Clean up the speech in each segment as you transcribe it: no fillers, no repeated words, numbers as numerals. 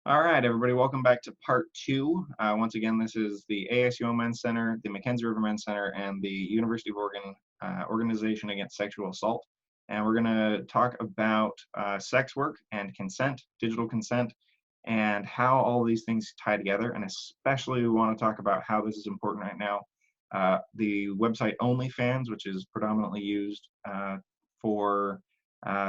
All right, everybody, welcome back to part two. Once again, this is the ASUOMC Center, the McKenzie River Men's Center, and the University of Oregon Organization Against Sexual Assault. And we're going to talk about sex work and consent, digital consent, and how all these things tie together. And especially we want to talk about how this is important right now. The website OnlyFans, which is predominantly used for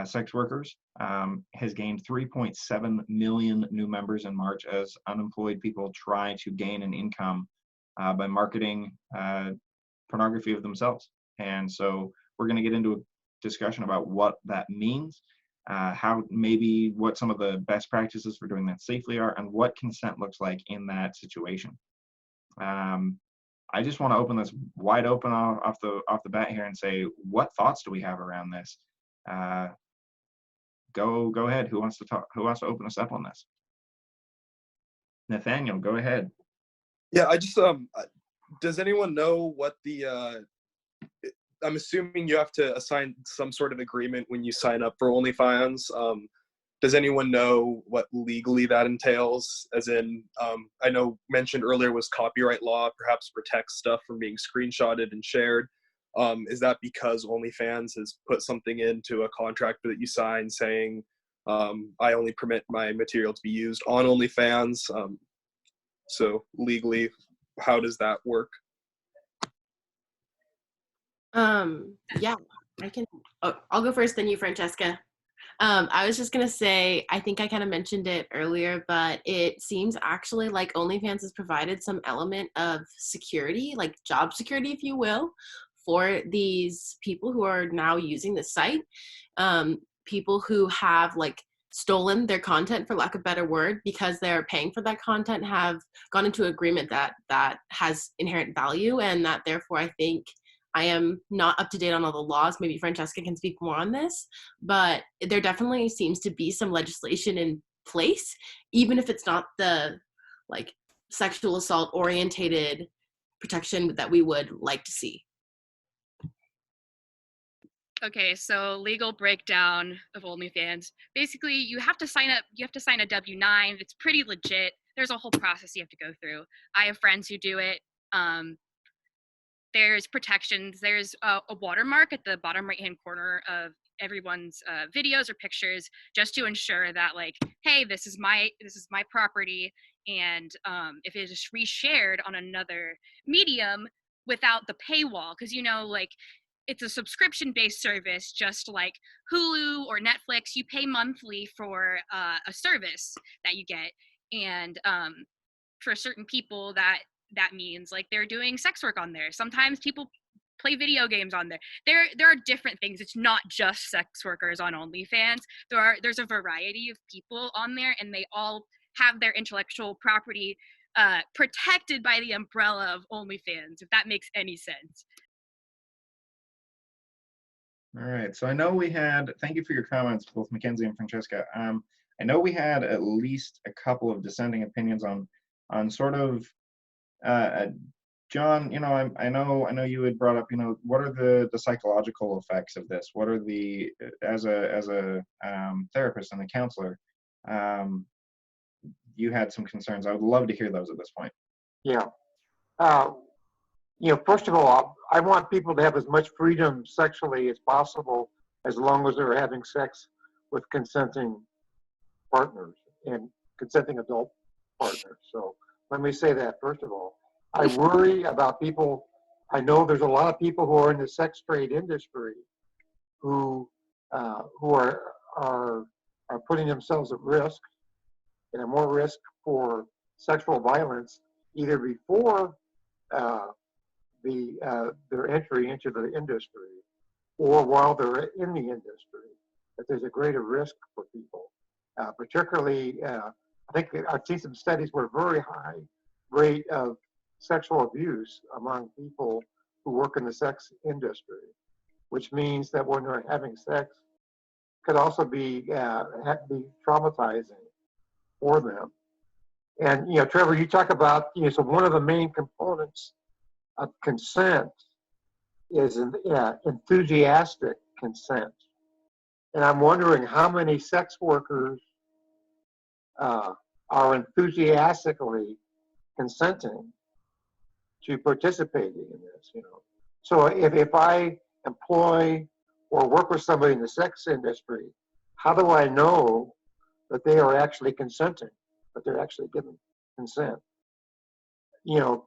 sex workers, has gained 3.7 million new members in March as unemployed people try to gain an income by marketing pornography of themselves. And so we're going to get into a discussion about what that means, what some of the best practices for doing that safely are, and what consent looks like in that situation. I just want to open this wide open off the bat here and say, what thoughts do we have around this? Go ahead. Who wants to talk? Who wants to open us up on this? Nathaniel, go ahead. Yeah, I just does anyone know what the I'm assuming you have to assign some sort of agreement when you sign up for OnlyFans. Does anyone know what legally that entails? As in, I know mentioned earlier was copyright law perhaps protects stuff from being screenshotted and shared. Is that because OnlyFans has put something into a contract that you sign saying, I only permit my material to be used on OnlyFans? So legally, how does that work? Yeah, I can. I'll go first, then you, Francesca. I was just gonna say, I think I kind of mentioned it earlier, but it seems actually like OnlyFans has provided some element of security, like job security, if you will, for these people who are now using this site. People who have like stolen their content, for lack of a better word, because they're paying for that content, have gone into agreement that has inherent value, and that therefore I think I am not up to date on all the laws. Maybe Francesca can speak more on this, but there definitely seems to be some legislation in place, even if it's not the like sexual assault orientated protection that we would like to see. Okay, so legal breakdown of OnlyFans. Basically, you have to sign up. You have to sign a W-9. It's pretty legit. There's a whole process you have to go through. I have friends who do it. There's protections. There's a watermark at the bottom right-hand corner of everyone's videos or pictures, just to ensure that, like, hey, this is my property, and if it is reshared on another medium without the paywall, because like it's a subscription-based service, just like Hulu or Netflix. You pay monthly for a service that you get, and for certain people that means like they're doing sex work on there. Sometimes people play video games on there. There are different things. It's not just sex workers on OnlyFans. There's a variety of people on there, and they all have their intellectual property protected by the umbrella of OnlyFans, if that makes any sense. All right, so I know we had, thank you for your comments, both McKenzie and Francesca. I know we had at least a couple of dissenting opinions on sort of, John, I know you had brought up, what are the psychological effects of this? What are the, as a therapist and a counselor, you had some concerns. I would love to hear those at this point. Yeah. First of all, I want people to have as much freedom sexually as possible, as long as they're having sex with consenting partners and consenting adult partners. So let me say that, first of all. I worry about people. I know there's a lot of people who are in the sex trade industry who are putting themselves at risk, and at more risk for sexual violence, either before their entry into the industry or while they're in the industry. That there's a greater risk for people, particularly. I think I've seen some studies where very high rate of sexual abuse among people who work in the sex industry, which means that when they're having sex, could also be traumatizing for them. And Trevor, you talk about so one of the main components of consent is enthusiastic consent, and I'm wondering how many sex workers are enthusiastically consenting to participating in this, you know. So if I employ or work with somebody in the sex industry, how do I know that they are actually consenting, that they're actually giving consent? You know,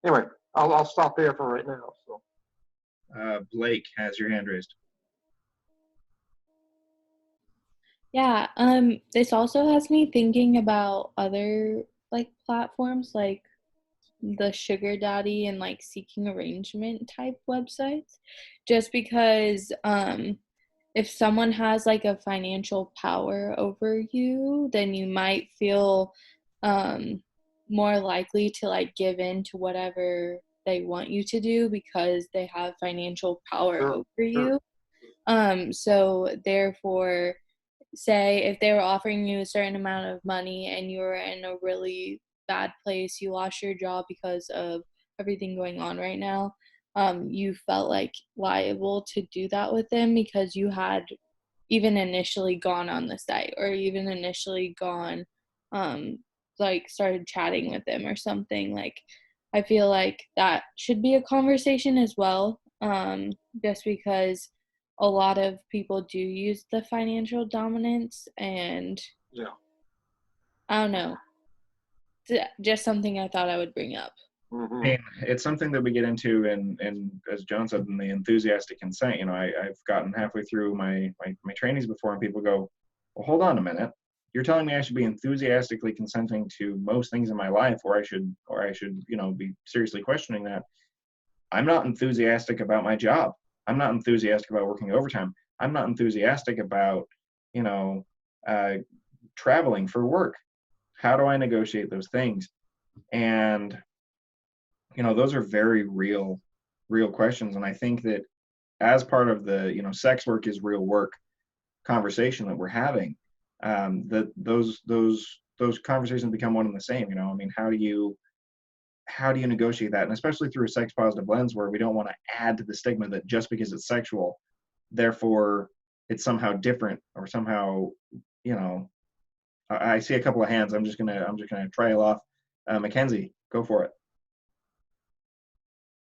anyway, I'll stop there for right now. So. Blake has your hand raised. Yeah, this also has me thinking about other like platforms like the sugar daddy and like seeking arrangement type websites, just because if someone has like a financial power over you, then you might feel more likely to like give in to whatever they want you to do because they have financial power over you. So therefore, say if they were offering you a certain amount of money and you were in a really bad place, you lost your job because of everything going on right now, you felt like liable to do that with them because you had even initially gone on the site or even initially gone like started chatting with them or something. Like I feel like that should be a conversation as well, just because a lot of people do use the financial dominance, and Yeah. I don't know, just something I thought I would bring up. Mm-hmm. I mean, it's something that we get into, and as John said, in the enthusiastic consent. You know, I've gotten halfway through my trainings before, and people go, "Well, hold on a minute. You're telling me I should be enthusiastically consenting to most things in my life, or I should, you know, be seriously questioning that. I'm not enthusiastic about my job. I'm not enthusiastic about working overtime. I'm not enthusiastic about, you know, traveling for work. How do I negotiate those things?" And you know, those are very real questions. And I think that as part of the, you know, sex work is real work conversation that we're having, that those conversations become one and the same. You know, I mean, how do you negotiate that? And especially through a sex positive lens where we don't want to add to the stigma that just because it's sexual, therefore it's somehow different or somehow, you know, I see a couple of hands. I'm just gonna trail off. McKenzie, go for it.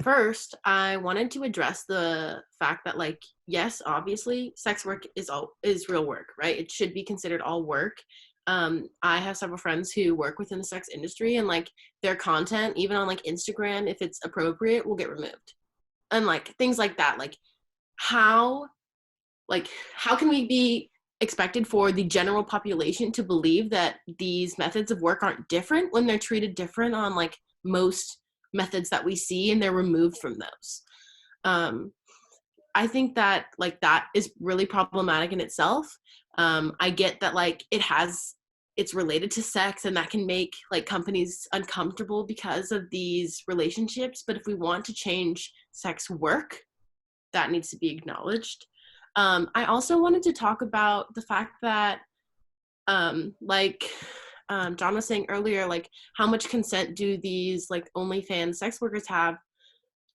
First, I wanted to address the fact that, like, yes, obviously, sex work is real work, right? It should be considered all work. I have several friends who work within the sex industry, and like their content, even on like Instagram, if it's appropriate, will get removed, and like things like that. Like, how can we be expected for the general population to believe that these methods of work aren't different when they're treated different on like most methods that we see, and they're removed from those? I think that like that is really problematic in itself. I get that like it's related to sex, and that can make like companies uncomfortable because of these relationships, but if we want to change sex work, that needs to be acknowledged. I also wanted to talk about the fact that John was saying earlier, like how much consent do these like OnlyFans sex workers have?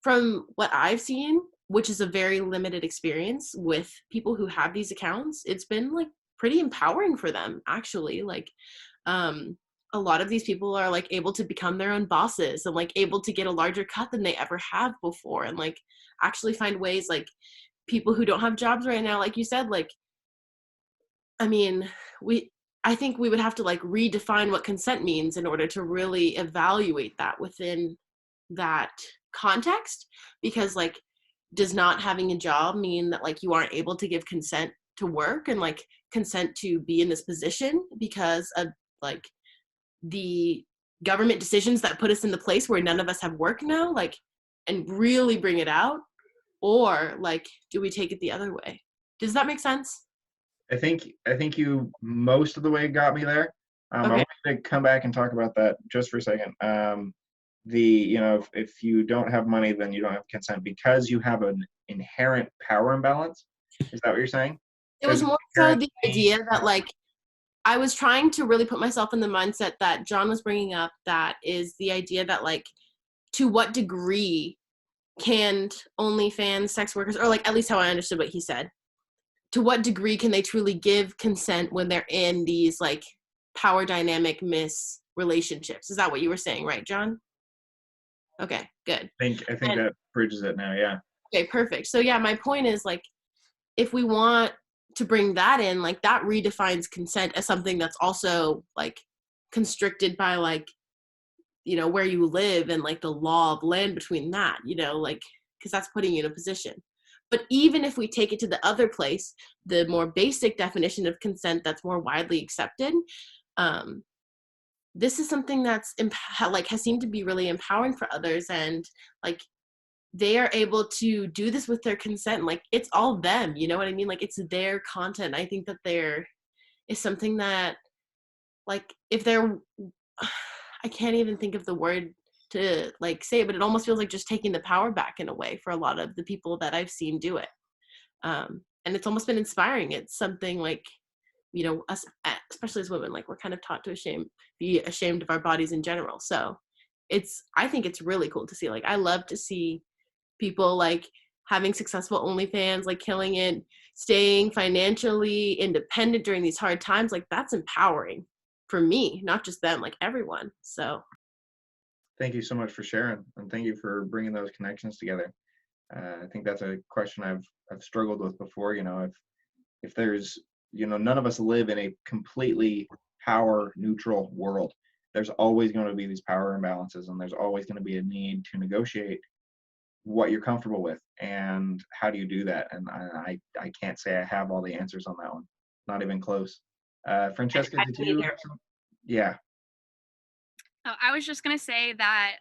From what I've seen, which is a very limited experience with people who have these accounts, it's been like pretty empowering for them, actually. Like a lot of these people are like able to become their own bosses and like able to get a larger cut than they ever have before, and like actually find ways, like people who don't have jobs right now, like you said, like I mean, I think we would have to like redefine what consent means in order to really evaluate that within that context, because like does not having a job mean that like you aren't able to give consent to work and like consent to be in this position because of like the government decisions that put us in the place where none of us have work now, like, and really bring it out? Or like do we take it the other way? Does that make sense? I think you most of the way got me there. I Okay. want to come back and talk about that just for a second. You know, if you don't have money, then you don't have consent because you have an inherent power imbalance. Is that what you're saying? It was more so the idea that like I was trying to really put myself in the mindset that John was bringing up, that is the idea that like to what degree can OnlyFans sex workers, or like at least how I understood what he said, to what degree can they truly give consent when they're in these like power dynamic miss relationships. Is that what you were saying, right, John? Okay, good. I think that bridges it now, yeah. Okay, perfect. So yeah, my point is like, if we want to bring that in, like that redefines consent as something that's also like constricted by like, you know, where you live and like the law of land between that, you know, like, because that's putting you in a position. But even if we take it to the other place, the more basic definition of consent that's more widely accepted, this is something that's like has seemed to be really empowering for others, and like they are able to do this with their consent. Like it's all them, you know what I mean? Like it's their content. I think that there is something that like if they're I can't even think of the word to like say it, but it almost feels like just taking the power back in a way for a lot of the people that I've seen do it. And it's almost been inspiring. It's something like, you know, us, especially as women, like we're kind of taught to be ashamed of our bodies in general. So I think it's really cool to see. Like I love to see people like having successful OnlyFans, like killing it, staying financially independent during these hard times. Like that's empowering for me, not just them, like everyone. So Thank you so much for sharing, and thank you for bringing those connections together. I think that's a question I've struggled with before. You know, if there's, you know, none of us live in a completely power neutral world. There's always going to be these power imbalances, and there's always going to be a need to negotiate what you're comfortable with and how do you do that. And I can't say I have all the answers on that one, not even close. Francesca, did you have some? Yeah. I was just gonna say that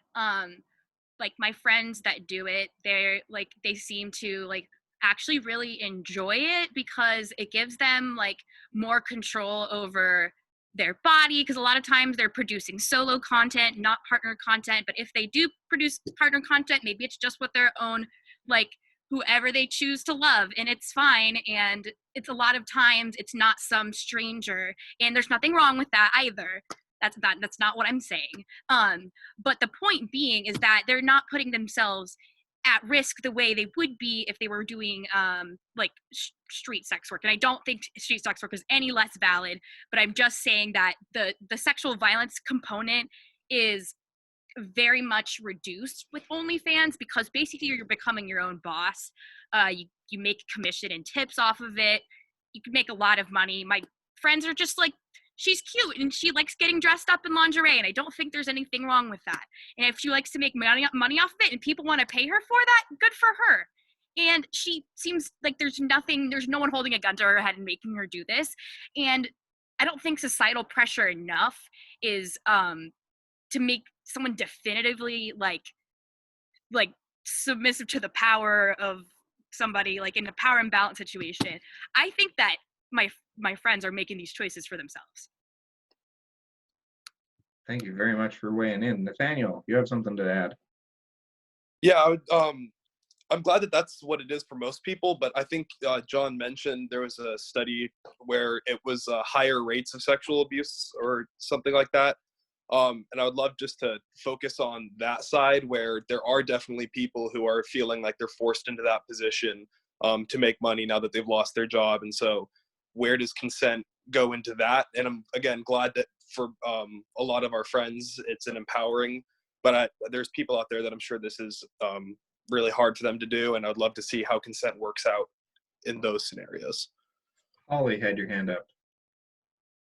like my friends that do it, they seem to like actually really enjoy it because it gives them like more control over their body, because a lot of times they're producing solo content, not partner content. But if they do produce partner content, maybe it's just with their own, like whoever they choose to love, and it's fine. And it's a lot of times it's not some stranger, and there's nothing wrong with that either. That's not what I'm saying. But the point being is that they're not putting themselves at risk the way they would be if they were doing like street sex work. And I don't think street sex work is any less valid, but I'm just saying that the sexual violence component is very much reduced with OnlyFans, because basically you're becoming your own boss. You make commission and tips off of it. You can make a lot of money. My friends are just like, she's cute and she likes getting dressed up in lingerie, and I don't think there's anything wrong with that. And if she likes to make money off of it and people want to pay her for that, good for her. And she seems like there's no one holding a gun to her head and making her do this. And I don't think societal pressure enough is to make someone definitively like submissive to the power of somebody, like in a power imbalance situation. I think that my friends are making these choices for themselves. Thank you very much for weighing in. Nathaniel, you have something to add? Yeah, I'm glad that that's what it is for most people, but I think John mentioned there was a study where it was higher rates of sexual abuse or something like that. And I would love just to focus on that side, where there are definitely people who are feeling like they're forced into that position to make money now that they've lost their job. And so where does consent go into that? And I'm, again, glad that for a lot of our friends, it's an empowering, but there's people out there that I'm sure this is really hard for them to do. And I'd love to see how consent works out in those scenarios. Holly had your hand up.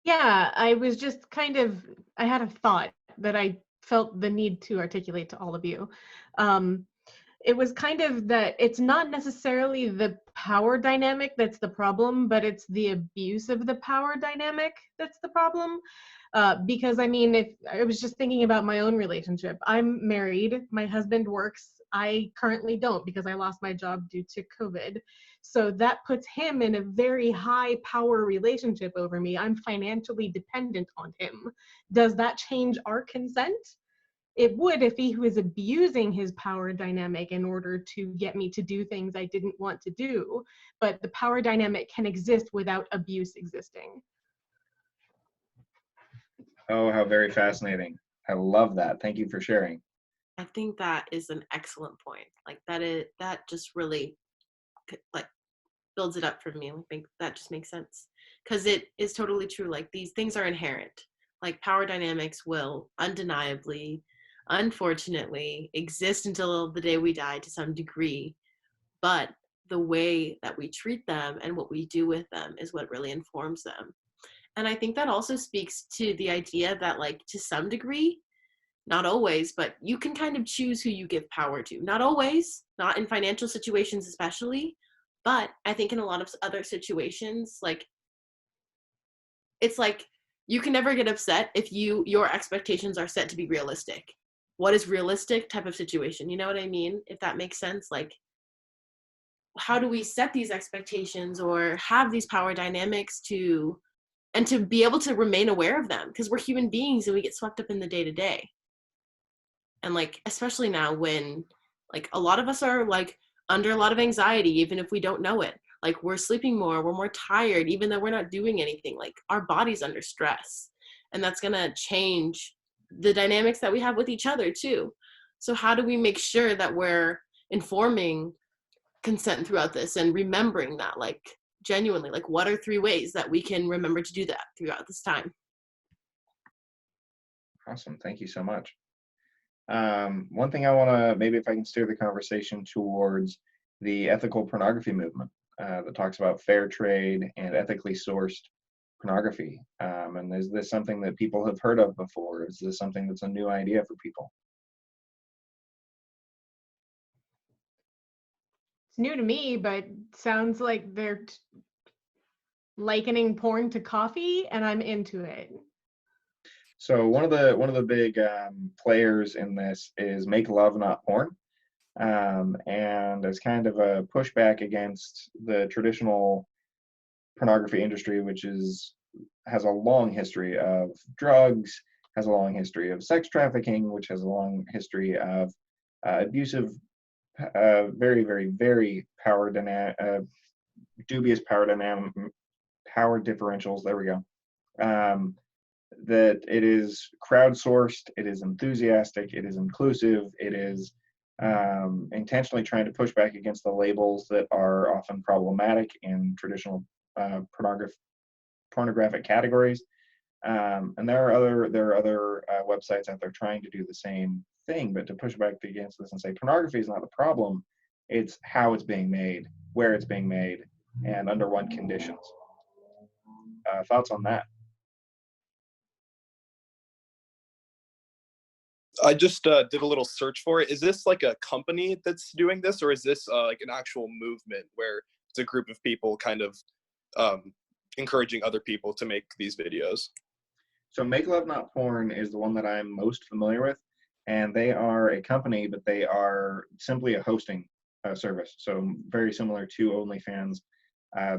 Yeah, I was just I had a thought that I felt the need to articulate to all of you. It was kind of that it's not necessarily the power dynamic that's the problem, but it's the abuse of the power dynamic that's the problem. Because I mean, if I was just thinking about my own relationship, I'm married, my husband works, I currently don't because I lost my job due to COVID. So that puts him in a very high power relationship over me. I'm financially dependent on him. Does that change our consent? It would if he was abusing his power dynamic in order to get me to do things I didn't want to do. But the power dynamic can exist without abuse existing. Oh, how very fascinating. I love that. Thank you for sharing. I think that is an excellent point. Like that just really like builds it up for me. I think that just makes sense. because it is totally true. Like, these things are inherent. Like, power dynamics will undeniably, unfortunately, exist until the day we die to some degree. But the way that we treat them and what we do with them is what really informs them. And I think that also speaks to the idea that, like, to some degree, not always, but you can kind of choose who you give power to. Not always, not in financial situations especially, but I think in a lot of other situations, like, it's like you can never get upset if your expectations are set to be realistic. What is realistic type of situation? You know what I mean? If that makes sense. Like, how do we set these expectations or have these power dynamics to be able to remain aware of them? Because we're human beings and we get swept up in the day to day. And, like, especially now when, like, a lot of us are, like, under a lot of anxiety, even if we don't know it. Like, we're sleeping more, we're more tired, even though we're not doing anything. Like, our body's under stress. And that's going to change the dynamics that we have with each other, too. So how do we make sure that we're informing consent throughout this and remembering that, like, genuinely, like, what are 3 ways that we can remember to do that throughout this time? Awesome. Thank you so much. One thing I want to, maybe if I can steer the conversation towards the ethical pornography movement that talks about fair trade and ethically sourced pornography. And is this something that people have heard of before? Is this something that's a new idea for people? It's new to me, but sounds like they're likening porn to coffee, and I'm into it. So one of the big players in this is Make Love Not Porn, and as kind of a pushback against the traditional pornography industry, which has a long history of drugs, has a long history of sex trafficking, which has a long history of abusive, very, very, very dubious power differentials. There we go. That it is crowdsourced, it is enthusiastic, it is inclusive, it is intentionally trying to push back against the labels that are often problematic in traditional pornographic categories. And there are other websites out there trying to do the same thing, but to push back against this and say pornography is not the problem, it's how it's being made, where it's being made, and under what conditions. Thoughts on that? I just did a little search for it. Is this like a company that's doing this, or is this like an actual movement where it's a group of people kind of encouraging other people to make these videos? So Make Love Not Porn is the one that I'm most familiar with, and they are a company, but they are simply a hosting service. So very similar to OnlyFans.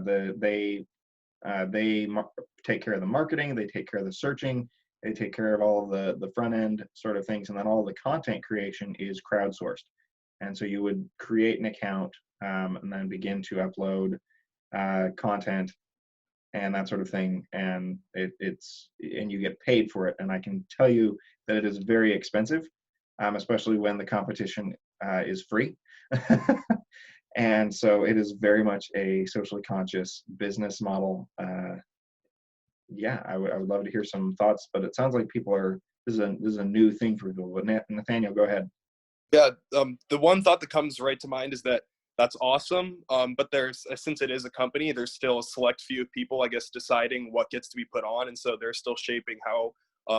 They take care of the marketing, they take care of the searching, they take care of all of the front end sort of things, and then all the content creation is crowdsourced. And so you would create an account and then begin to upload content and that sort of thing, and and you get paid for it. And I can tell you that it is very expensive, especially when the competition is free. And so it is very much a socially conscious business model. Yeah, I would love to hear some thoughts, but it sounds like this is a new thing for people. But Nathaniel, go ahead. Yeah, the one thought that comes right to mind is that's awesome. But since it is a company, there's still a select few of people, I guess, deciding what gets to be put on, and so they're still shaping how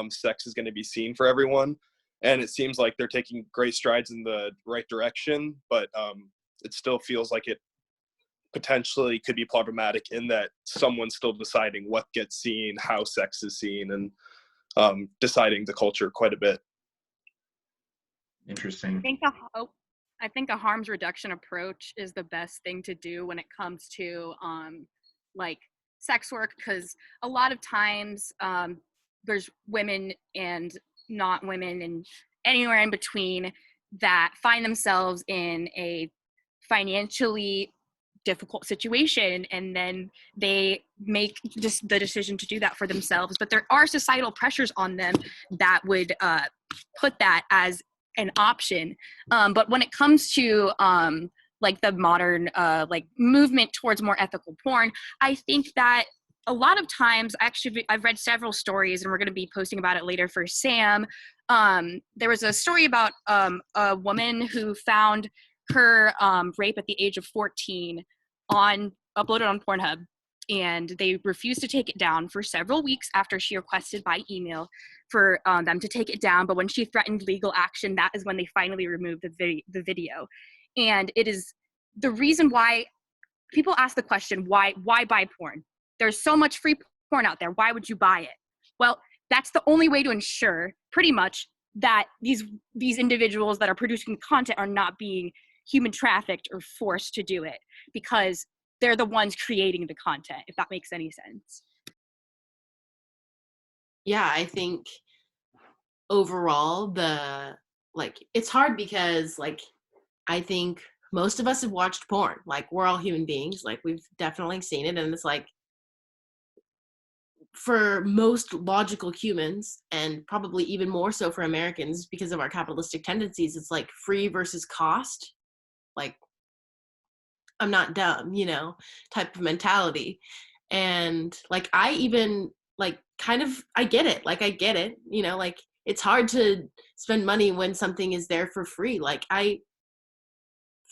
sex is going to be seen for everyone. And it seems like they're taking great strides in the right direction, but it still feels like it potentially could be problematic in that someone's still deciding what gets seen, how sex is seen, and deciding the culture quite a bit. Interesting. I think a harms reduction approach is the best thing to do when it comes to like sex work, because a lot of times there's women and not women and anywhere in between that find themselves in a financially difficult situation, and then they make just the decision to do that for themselves. But there are societal pressures on them that would put that as an option. But when it comes to like the modern like movement towards more ethical porn, I think that a lot of times, actually, I've read several stories, and we're going to be posting about it later for Sam. There was a story about a woman who found her rape at the age of 14 uploaded on Pornhub, and they refused to take it down for several weeks after she requested by email for them to take it down. But when she threatened legal action, that is when they finally removed the video. And it is the reason why people ask the question, why buy porn? There's so much free porn out there. Why would you buy it? Well, that's the only way to ensure pretty much that these individuals that are producing content are not being human trafficked or forced to do it, because they're the ones creating the content, if that makes any sense. Yeah, I think overall it's hard because I think most of us have watched porn. Like, we're all human beings. Like, we've definitely seen it, and it's like, for most logical humans, and probably even more so for Americans because of our capitalistic tendencies, it's like free versus cost. Like, I'm not dumb, type of mentality. And like, I even I get it. Like, I get it, it's hard to spend money when something is there for free. Like, I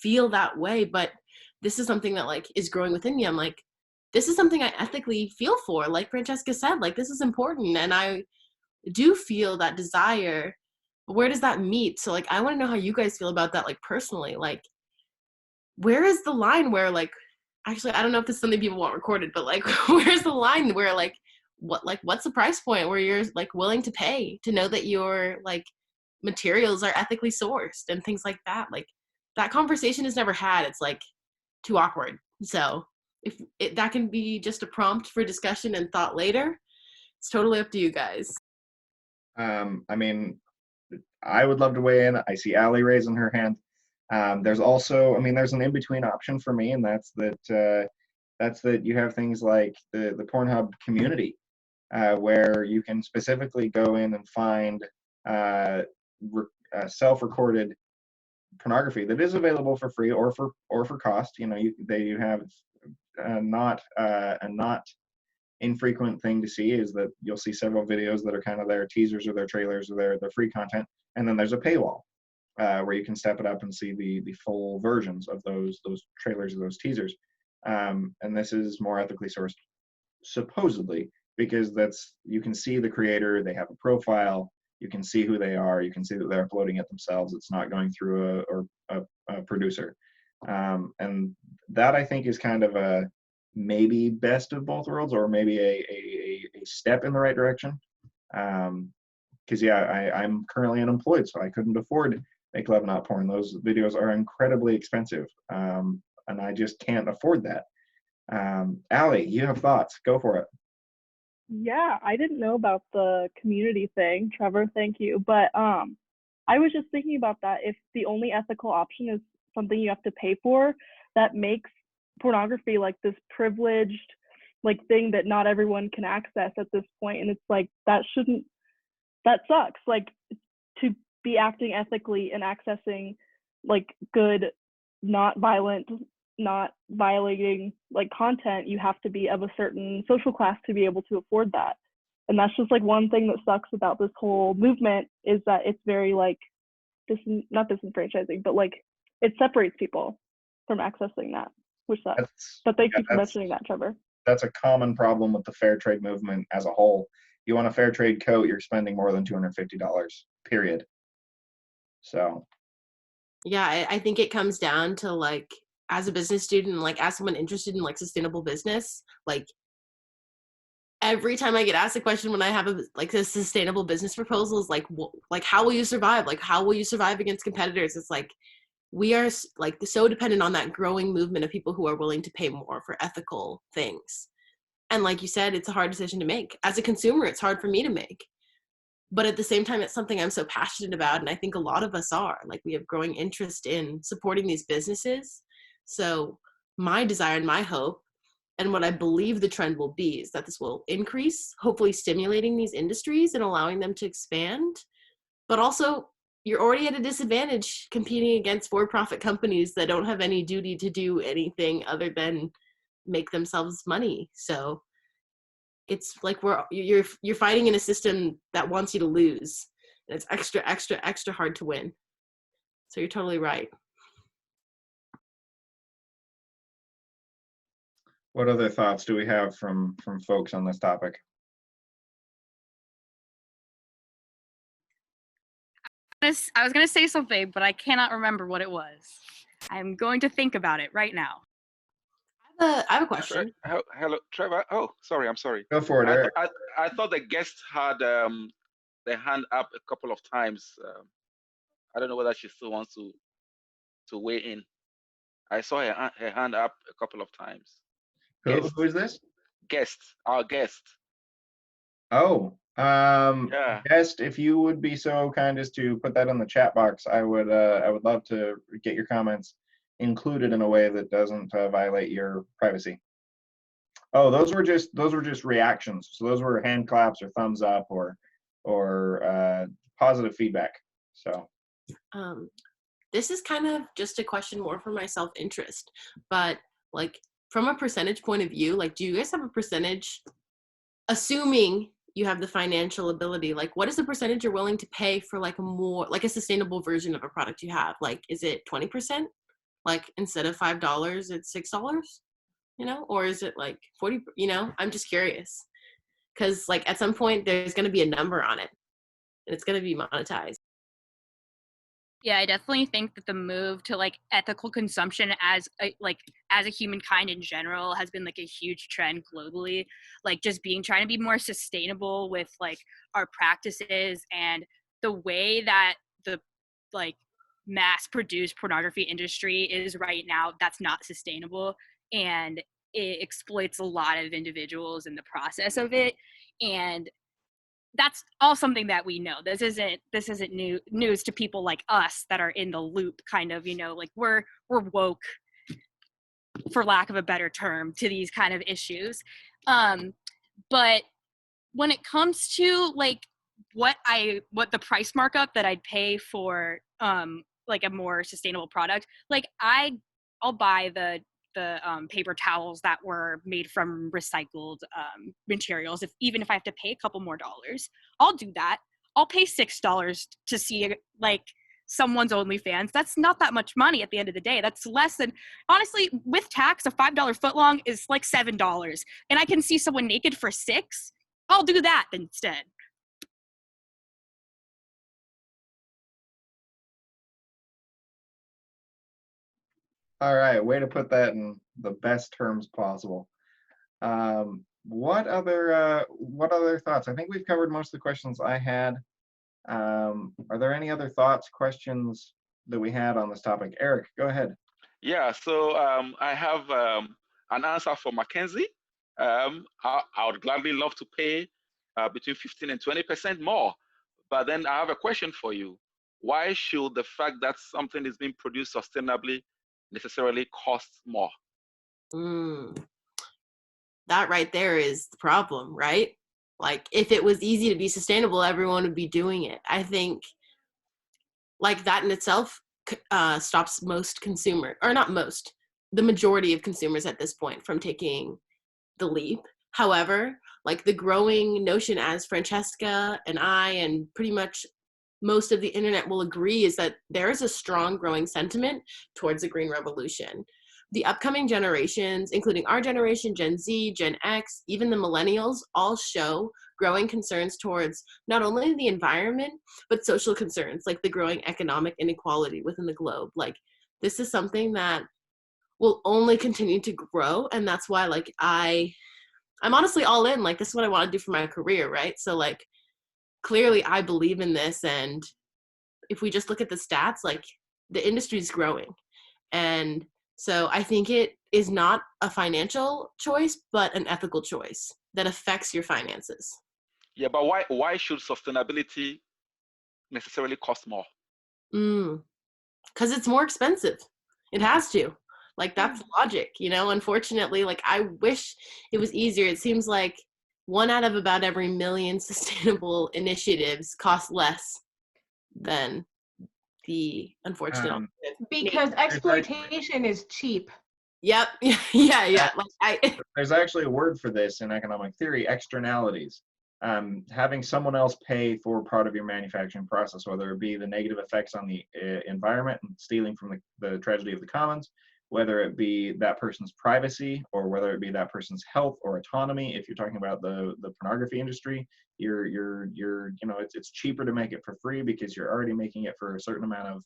feel that way, but this is something that is growing within me. I'm like, this is something I ethically feel for. Like Francesca said, this is important, and I do feel that desire. But where does that meet? So I want to know how you guys feel about that, personally. Where is the line where actually, I don't know if this is something people want recorded, but where's the line where what's the price point where you're willing to pay to know that your materials are ethically sourced and things like that? That conversation is never had. It's too awkward. So if that can be just a prompt for discussion and thought later, it's totally up to you guys. I mean, I would love to weigh in. I see Allie raising her hand. There's also, there's an in-between option for me, and that's that you have things like the Pornhub community, where you can specifically go in and find self-recorded pornography that is available for free or for cost. You have not a not infrequent thing to see is that you'll see several videos that are kind of their teasers or their trailers or their free content, and then there's a paywall where you can step it up and see the full versions of those trailers or those teasers. And this is more ethically sourced, supposedly, because you can see the creator, they have a profile, you can see who they are, you can see that they're uploading it themselves. It's not going through a producer. And that, I think, is kind of a maybe best of both worlds, or maybe a step in the right direction. Because I'm currently unemployed, so I couldn't afford to make love not porn. Those videos are incredibly expensive, and I just can't afford that. Allie, you have thoughts? Go for it. Yeah, I didn't know about the community thing. Trevor, thank you. But I was just thinking about that. If the only ethical option is something you have to pay for, that makes pornography this privileged thing that not everyone can access at this point. And it's that sucks. To be acting ethically and accessing good, not violent, not violating content, you have to be of a certain social class to be able to afford that. And that's just one thing that sucks about this whole movement, is that it's very not disenfranchising, but it separates people from accessing that, which sucks. But thank you for mentioning that, Trevor. That's a common problem with the fair trade movement as a whole. You want a fair trade coat, you're spending more than $250, period. So yeah, I think it comes down to as a business student, as someone interested in sustainable business, every time I get asked a question when I have a sustainable business proposal is how will you survive? How will you survive against competitors? It's we are so dependent on that growing movement of people who are willing to pay more for ethical things. And like you said, it's a hard decision to make. As a consumer, it's hard for me to make. But at the same time, it's something I'm so passionate about, and I think a lot of us are. We have growing interest in supporting these businesses. So my desire and my hope, and what I believe the trend will be, is that this will increase, hopefully stimulating these industries and allowing them to expand. But also, you're already at a disadvantage competing against for-profit companies that don't have any duty to do anything other than make themselves money. So it's like you're fighting in a system that wants you to lose, and it's extra hard to win. So you're totally right. What other thoughts do we have from folks on this topic? I was going to say something, but I cannot remember what it was. I'm going to think about it right now. I have a question. Hello, Trevor. Oh, sorry. I'm sorry. Go for it, Eric. I thought the guest had their hand up a couple of times. I don't know whether she still wants to weigh in. I saw her hand up a couple of times. Who is this? Our guest. Oh, Yeah. guest, if you would be so kind as to put that in the chat box, I would love to get your comments included in a way that doesn't violate your privacy. Oh, those were just reactions. So those were hand claps or thumbs up or positive feedback. So this is kind of just a question more for my self-interest, but like from a percentage point of view, like, do you guys have a percentage, assuming you have the financial ability, like what is the percentage you're willing to pay for like a sustainable version of a product you have? Like, is it 20%? Like instead of $5, it's $6, you know, or is it like 40, you know, I'm just curious. Cause like at some point there's going to be a number on it and it's going to be monetized. Yeah, I definitely think that the move to like ethical consumption as a humankind in general has been like a huge trend globally. Like just trying to be more sustainable with like our practices, and the way that the like mass produced pornography industry is right now, that's not sustainable, and it exploits a lot of individuals in the process of it. And that's all something that we know. This isn't news to people like us that are in the loop, kind of, you know, like we're woke, for lack of a better term, to these kind of issues. But when it comes to like what the price markup that I'd pay for like a more sustainable product, like I'll buy the paper towels that were made from recycled materials. Even if I have to pay a couple more dollars, I'll do that. I'll pay $6 to see like someone's OnlyFans. That's not that much money at the end of the day. That's less than, honestly, with tax, a $5 footlong is like $7, and I can see someone naked for $6. I'll do that instead. all right, way to put that in the best terms possible. What other thoughts? I think we've covered most of the questions I had. Are there any other thoughts, questions that we had on this topic? Eric, go ahead. Yeah. So I have an answer for McKenzie. I would gladly love to pay between 15 and 20% more. But then I have a question for you. Why should the fact that something is being produced sustainably necessarily cost more? That right there is the problem, right? Like if it was easy to be sustainable, everyone would be doing it. I think like that in itself stops most consumer, or not most, the majority of consumers at this point from taking the leap. However, like the growing notion, as Francesca and I and pretty much most of the internet will agree, is that there is a strong growing sentiment towards a green revolution. The upcoming generations, including our generation, Gen Z, Gen X, even the millennials, all show growing concerns towards not only the environment, but social concerns like the growing economic inequality within the globe. Like this is something that will only continue to grow. And that's why like I'm honestly all in. Like this is what I want to do for my career, right? So like clearly I believe in this, and if we just look at the stats, like the industry is growing. And so I think it is not a financial choice, but an ethical choice that affects your finances. Yeah, but why should sustainability necessarily cost more? Because it's more expensive. It has to. Like that's logic, you know. Unfortunately, like I wish it was easier. It seems like 1 out of about every million sustainable initiatives cost less than the unfortunate because exploitation is cheap. Yep. Yeah. Like There's actually a word for this in economic theory: externalities. Having someone else pay for part of your manufacturing process, whether it be the negative effects on the environment and stealing from the tragedy of the commons, whether it be that person's privacy, or whether it be that person's health or autonomy. If you're talking about the pornography industry, it's cheaper to make it for free because you're already making it for a certain amount of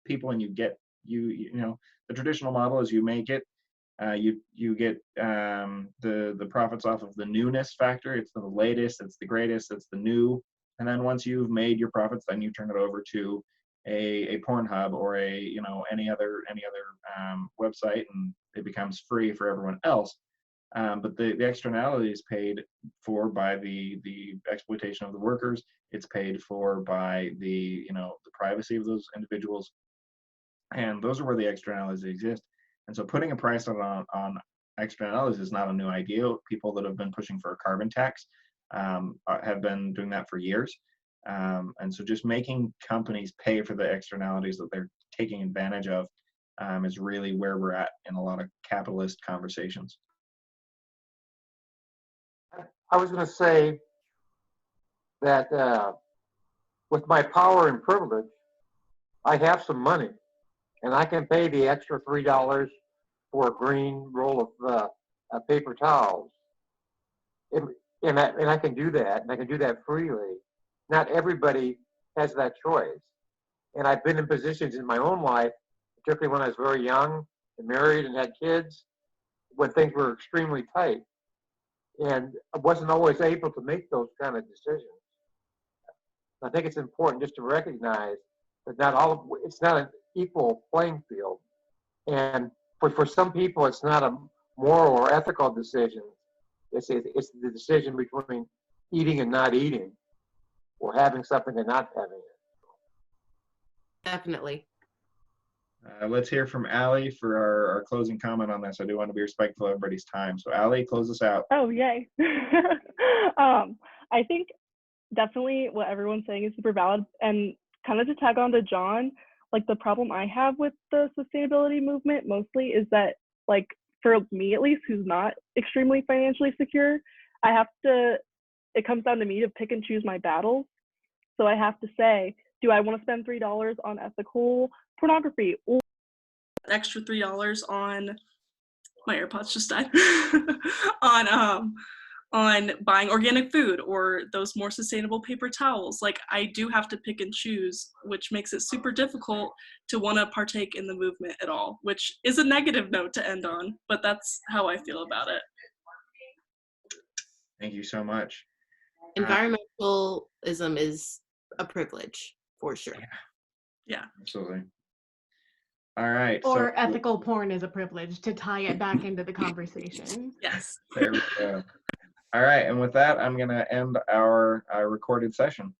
people, and the traditional model is you make it. You get the profits off of the newness factor. It's the latest, it's the greatest, it's the new. And then once you've made your profits, then you turn it over to a Pornhub or any other website, and it becomes free for everyone else. But the externality is paid for by the exploitation of the workers. It's paid for by the privacy of those individuals, and those are where the externalities exist. And so putting a price on externalities is not a new idea. People that have been pushing for a carbon tax have been doing that for years. And so just making companies pay for the externalities that they're taking advantage of is really where we're at in a lot of capitalist conversations. I was going to say that with my power and privilege, I have some money, and I can pay the extra $3 for a green roll of paper towels. And I can do that, and I can do that freely. Not everybody has that choice. And I've been in positions in my own life, particularly when I was very young and married and had kids, when things were extremely tight. And I wasn't always able to make those kind of decisions. I think it's important just to recognize that it's not an equal playing field. And for some people, it's not a moral or ethical decision. It's the decision between eating and not eating, or having something and not having it. Definitely. Let's hear from Allie for our closing comment on this. I do want to be respectful of everybody's time. So Allie, close us out. Oh, yay. I think definitely what everyone's saying is super valid. And kind of to tag on to John, like the problem I have with the sustainability movement mostly is that, like, for me at least, who's not extremely financially secure, it comes down to me to pick and choose my battles. So I have to say, do I want to spend $3 on ethical pornography, or extra $3 on my AirPods just died on buying organic food or those more sustainable paper towels? Like, I do have to pick and choose, which makes it super difficult to want to partake in the movement at all, which is a negative note to end on, but that's how I feel about it. Thank you so much. Environmentalism is a privilege, for sure. Yeah. Absolutely. All right. Or ethical porn is a privilege, to tie it back into the conversation. Yes. There we go. All right. And with that, I'm going to end our recorded session.